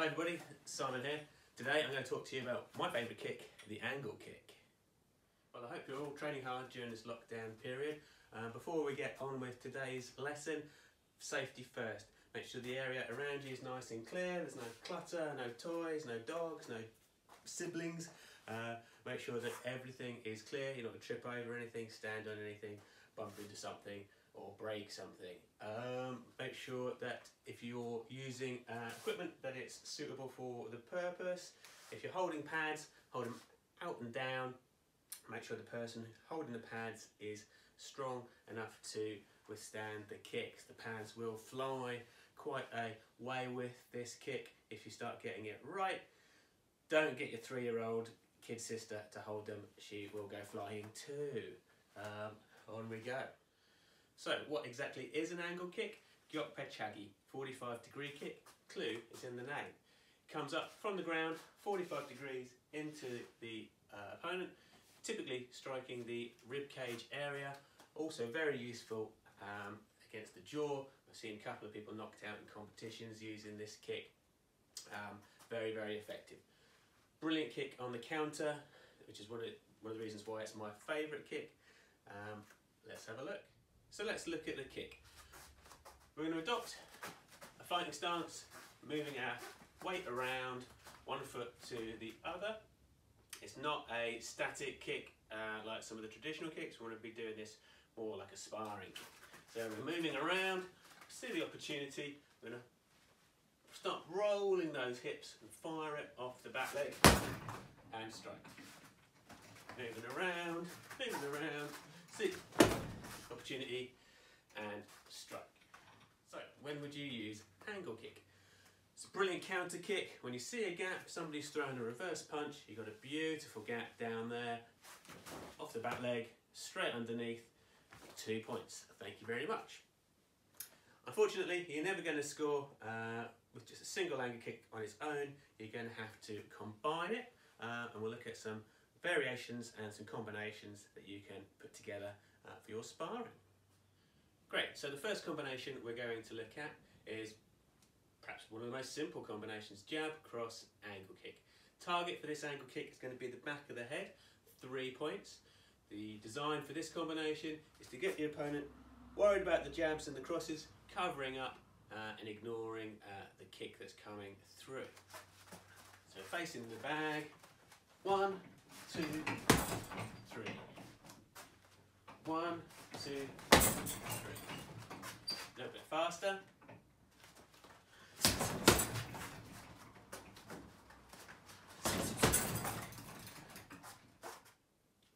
Hi everybody, Simon here. Today I'm going to talk to you about my favourite kick, the angle kick. Well, I hope you're all training hard during this lockdown period. Before we get on with today's lesson, safety first. Make sure the area around you is nice and clear, there's no clutter, no toys, no dogs, no siblings. Make sure that everything is clear, you're not going to trip over anything, stand on anything, bump into something or break something. Make sure that if you're using equipment that it's suitable for the purpose. If you're holding pads, hold them out and down. Make sure the person holding the pads is strong enough to withstand the kicks. The pads will fly quite a way with this kick if you start getting it right. Don't get your 3-year-old kid sister to hold them, she will go flying too. On we go. So what exactly is an angle kick? Gyok Pechagi, 45-degree kick. Clue is in the name. Comes up from the ground, 45 degrees into the opponent, typically striking the rib cage area. Also very useful against the jaw. I've seen a couple of people knocked out in competitions using this kick. Very, very effective. Brilliant kick on the counter, which is one of the reasons why it's my favourite kick. Let's have a look. So let's look at the kick. We're going to adopt a fighting stance, moving our weight around one foot to the other. It's not a static kick like some of the traditional kicks. We want to be doing this more like a sparring kick. So we're moving around, see the opportunity, we're going to start rolling those hips and fire it off the back leg and strike. Moving around, see opportunity and strike. So when would you use angle kick? It's a brilliant counter kick. When you see a gap, somebody's throwing a reverse punch, you've got a beautiful gap down there, off the back leg, straight underneath, 2 points. Thank you very much. Unfortunately, you're never going to score with just a single angle kick on its own. You're going to have to combine it, and we'll look at some variations and some combinations that you can put together for your sparring. Great, so the first combination we're going to look at is perhaps one of the most simple combinations, jab, cross, angle kick. Target for this angle kick is going to be the back of the head, 3 points. The design for this combination is to get the opponent worried about the jabs and the crosses, covering up and ignoring the kick that's coming through. So facing the bag, 1, 2, 3. 1, 2, 3. A little bit faster.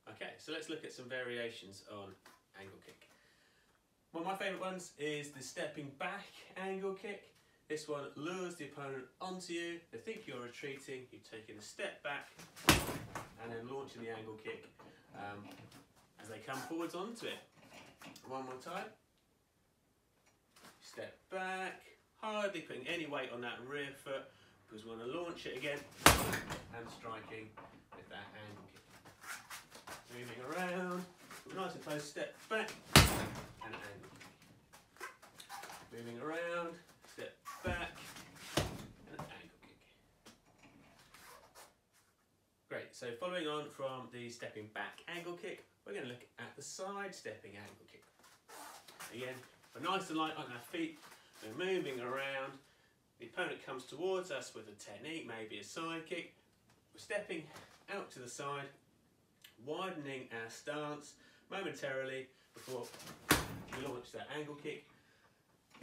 Okay, so let's look at some variations on angle kick. One of my favourite ones is the stepping back angle kick. This one lures the opponent onto you. They think you're retreating, you're taking a step back and then launching the angle kick as they come forwards onto it. One more time. Step back, hardly putting any weight on that rear foot because we want to launch it again and striking with that angle kick. Moving around, nice and close, step back and angle kick. Moving around, step back and angle kick. Great, so following on from the stepping back angle kick, we're going to look at the side stepping angle kick. Again, we're nice and light on our feet, we're moving around, the opponent comes towards us with a technique, maybe a side kick, we're stepping out to the side, widening our stance momentarily before we launch that angle kick.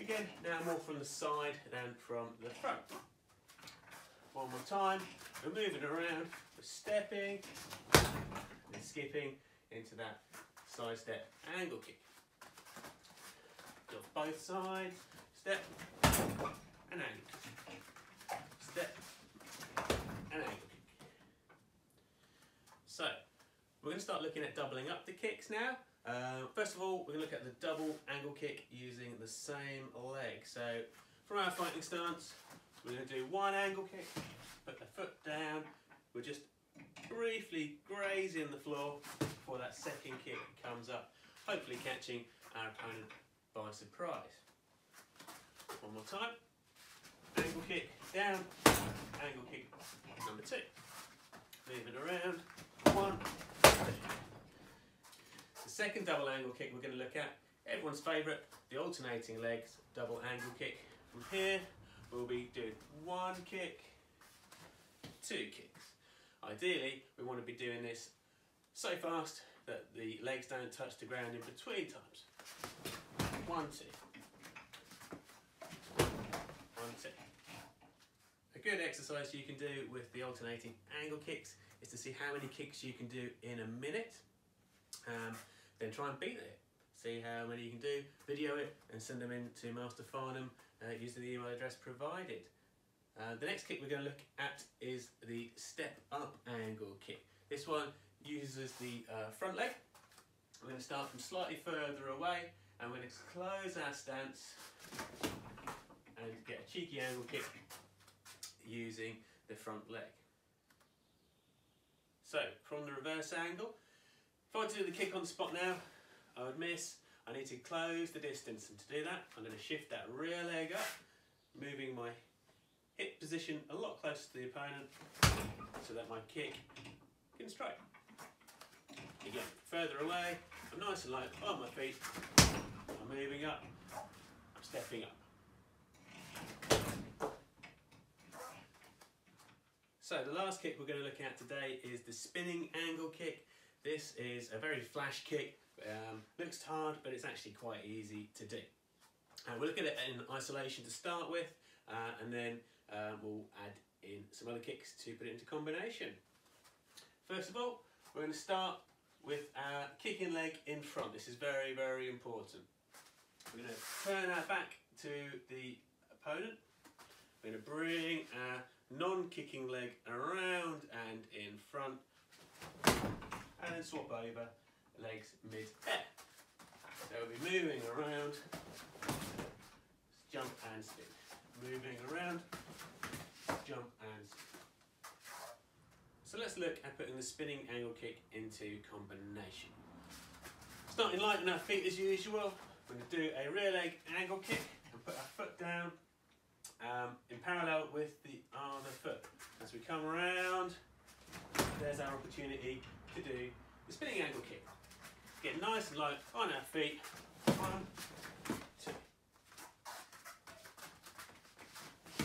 Again, now more from the side than from the front. One more time, we're moving around, we're stepping and skipping into that side step angle kick. Go both sides, step and angle kick. Step and angle kick. So, we're going to start looking at doubling up the kicks now. First of all, we're going to look at the double angle kick using the same leg. So, from our fighting stance, we're going to do one angle kick, put the foot down, we're just briefly grazing the floor before that second kick comes up, hopefully catching our opponent by surprise. One more time. angle kick, down, angle kick number 2. Moving around, 1, 2. The second double angle kick we're going to look at, everyone's favourite, the alternating legs double angle kick. From here, we'll be doing 1 kick, 2 kicks. Ideally, we want to be doing this so fast that the legs don't touch the ground in between times. 1, 2. 1, 2. A good exercise you can do with the alternating angle kicks is to see how many kicks you can do in a minute. Then try and beat it. See how many you can do, video it, and send them in to Master Farnham using the email address provided. The next kick we're going to look at is the step up angle kick. This one uses the front leg. We're going to start from slightly further away, and we're going to close our stance and get a cheeky angle kick using the front leg. So from the reverse angle, if I were to do the kick on the spot now, I would miss. I need to close the distance, and to do that I'm going to shift that rear leg up, moving my hip position a lot closer to the opponent so that my kick can strike. Again, further away, I'm nice and light on my feet, I'm moving up, I'm stepping up. So the last kick we're going to look at today is the spinning angle kick. This is a very flash kick, looks hard but it's actually quite easy to do. We'll look at it in isolation to start with, and then we'll add in some other kicks to put it into combination. First of all, we're going to start with our kicking leg in front. This is very, very important. We're going to turn our back to the opponent. We're going to bring our non-kicking leg around and in front, and then swap over legs mid-air. So we'll be moving around, jump and spin. Moving around, jump and spin. So let's look at putting the spinning angle kick into combination. Starting light on our feet as usual, we're going to do a rear leg angle kick and put our foot down in parallel with the other foot. As we come around, there's our opportunity to do the spinning angle kick. Get nice and light on our feet. 1, 2.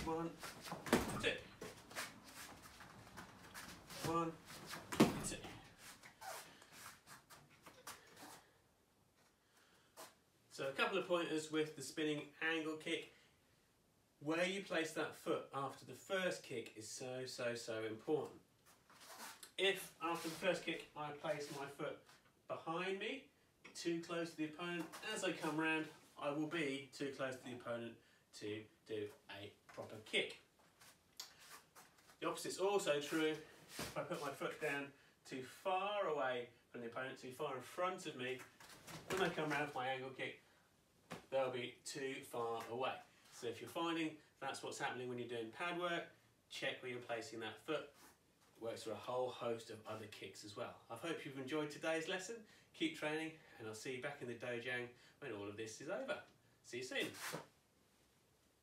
1, 2. 1, 2. So a couple of pointers with the spinning angle kick. Where you place that foot after the first kick is so important. If after the first kick I place my foot behind me, too close to the opponent, as I come round I will be too close to the opponent to do a proper kick. The opposite is also true. If I put my foot down too far away from the opponent, too far in front of me, when I come round for my angle kick, they'll be too far away. So if you're finding that's what's happening when you're doing pad work, check where you're placing that foot. It works for a whole host of other kicks as well. I hope you've enjoyed today's lesson. Keep training, and I'll see you back in the dojo when all of this is over. See you soon.